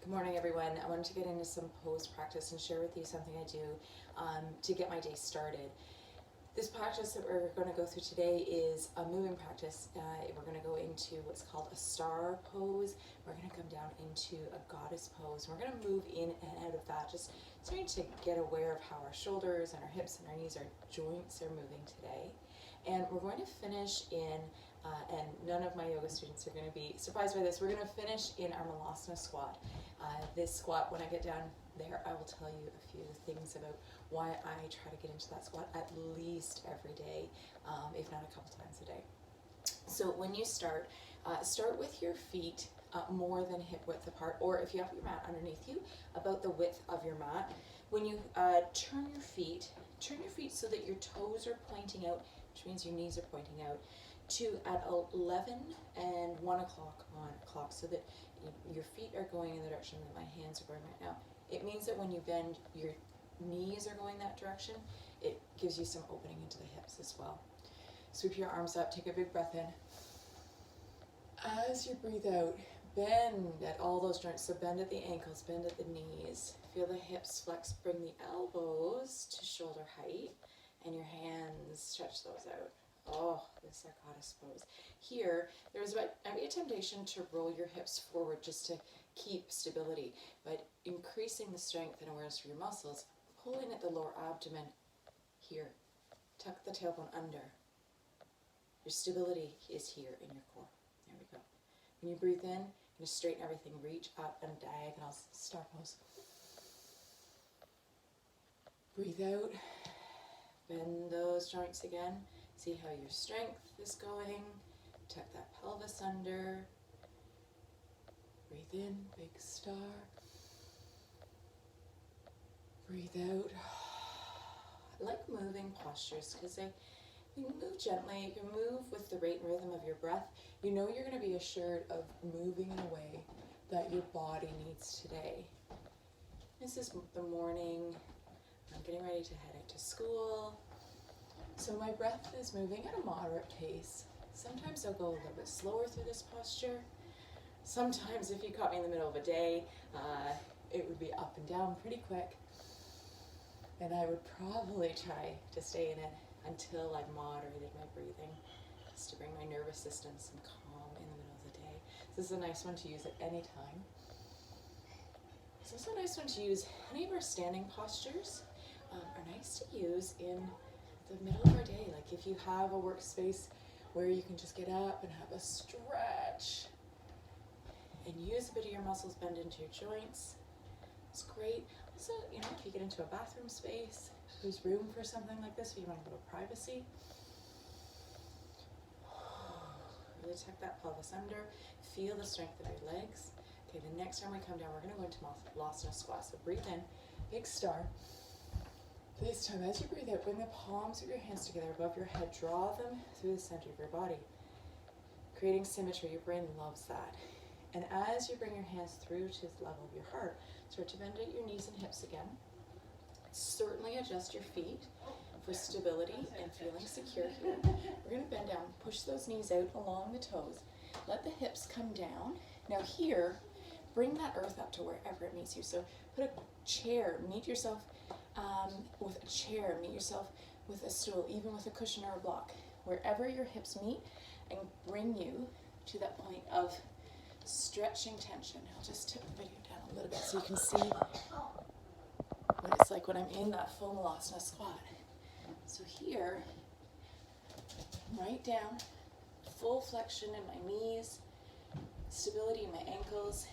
Good morning, everyone. I wanted to get into some pose practice and share with you something I do to get my day started. This practice that we're going to go through today is a moving practice. We're going to go into what's called a star pose. We're going to come down into a goddess pose. We're going to move in and out of that, just starting to get aware of how our shoulders and our hips and our knees, our joints are moving today. And we're going to finish in, and none of my yoga students are going to be surprised by this, we're going to finish in our Malasana squat. This squat, when I get down there, I will tell you a few things about why I try to get into that squat at least every day, if not a couple times a day. So when you start with your feet more than hip width apart, or if you have your mat underneath you, about the width of your mat. When you turn your feet so that your toes are pointing out, which means your knees are pointing out, to at 11 and 1 o'clock on a clock, so that your feet are going in the direction that my hands are going right now. It means that when you bend, your knees are going that direction. It gives you some opening into the hips as well. Sweep your arms up, take a big breath in. As you breathe out, bend at all those joints. So bend at the ankles, bend at the knees. Feel the hips flex, bring the elbows to shoulder height, and your hands stretch those out. Oh, this goddess pose. Here, there's maybe a temptation to roll your hips forward just to keep stability, but increasing the strength and awareness for your muscles, pull in at the lower abdomen here. Tuck the tailbone under. Your stability is here in your core. There we go. When you breathe in, you're going to straighten everything, reach up and diagonal, star pose. Breathe out, bend those joints again. See how your strength is going. Tuck that pelvis under. Breathe in, big star. Breathe out. I like moving postures because you can move gently, you can move with the rate and rhythm of your breath. You know you're going to be assured of moving in a way that your body needs today. This is the morning. I'm getting ready to head out to school. So my breath is moving at a moderate pace. Sometimes I'll go a little bit slower through this posture. Sometimes if you caught me in the middle of a day, it would be up and down pretty quick. And I would probably try to stay in it until I moderated my breathing, just to bring my nervous system some calm in the middle of the day. This is a nice one to use at any time. It's also a nice one to use. Any of our standing postures are nice to use in the middle of our day. Like if you have a workspace where you can just get up and have a stretch and use a bit of your muscles, bend into your joints. It's great. Also, if you get into a bathroom space, there's room for something like this if you want a little privacy. Really tuck that pelvis under. Feel the strength of your legs. Okay, the next time we come down, we're going to go into Malasana squat. So breathe in, big star. This time, as you breathe out, bring the palms of your hands together above your head. Draw them through the center of your body, creating symmetry. Your brain loves that. And as you bring your hands through to the level of your heart, start to bend at your knees and hips again. Certainly adjust your feet for stability and feeling secure here. We're going to bend down, push those knees out along the toes. Let the hips come down. Now here, bring that earth up to wherever it meets you. So put a chair, meet yourself with a chair, meet yourself with a stool, even with a cushion or a block, wherever your hips meet, and bring you to that point of stretching tension. I'll just tip the video down a little bit so you can see what it's like when I'm in that full Malasana squat. So here, right down, full flexion in my knees, stability in my ankles.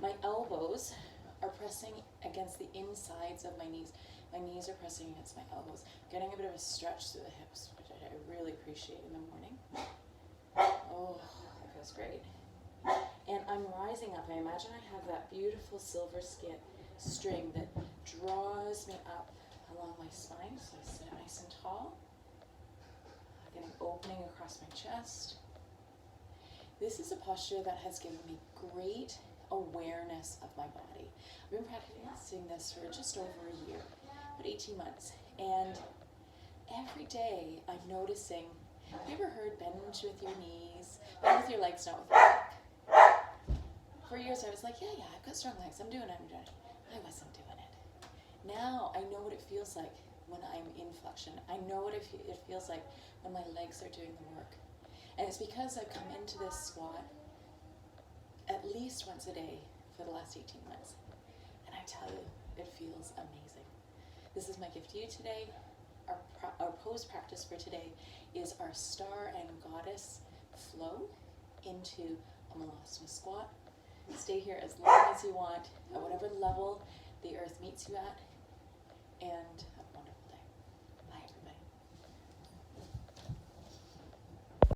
My elbows are pressing against the insides of my knees. My knees are pressing against my elbows, getting a bit of a stretch through the hips, which I really appreciate in the morning. Oh, that feels great. And I'm rising up. I imagine I have that beautiful silver string that draws me up along my spine, so I sit nice and tall, getting opening across my chest. This is a posture that has given me great awareness of my body. I've been practicing this for just over a year, about 18 months, and every day I'm noticing, have you ever heard bend with your knees, bend with your legs, not with your back? For years first I was like, yeah, I've got strong legs, I'm doing it. I wasn't doing it. Now I know what it feels like when I'm in flexion. I know what it feels like when my legs are doing the work. And it's because I've come into this squat at least once a day for the last 18 months. And I tell you, it feels amazing. This is my gift to you today. Our pose practice for today is our star and goddess flow into a Malasana squat. Stay here as long as you want, at whatever level the earth meets you at, and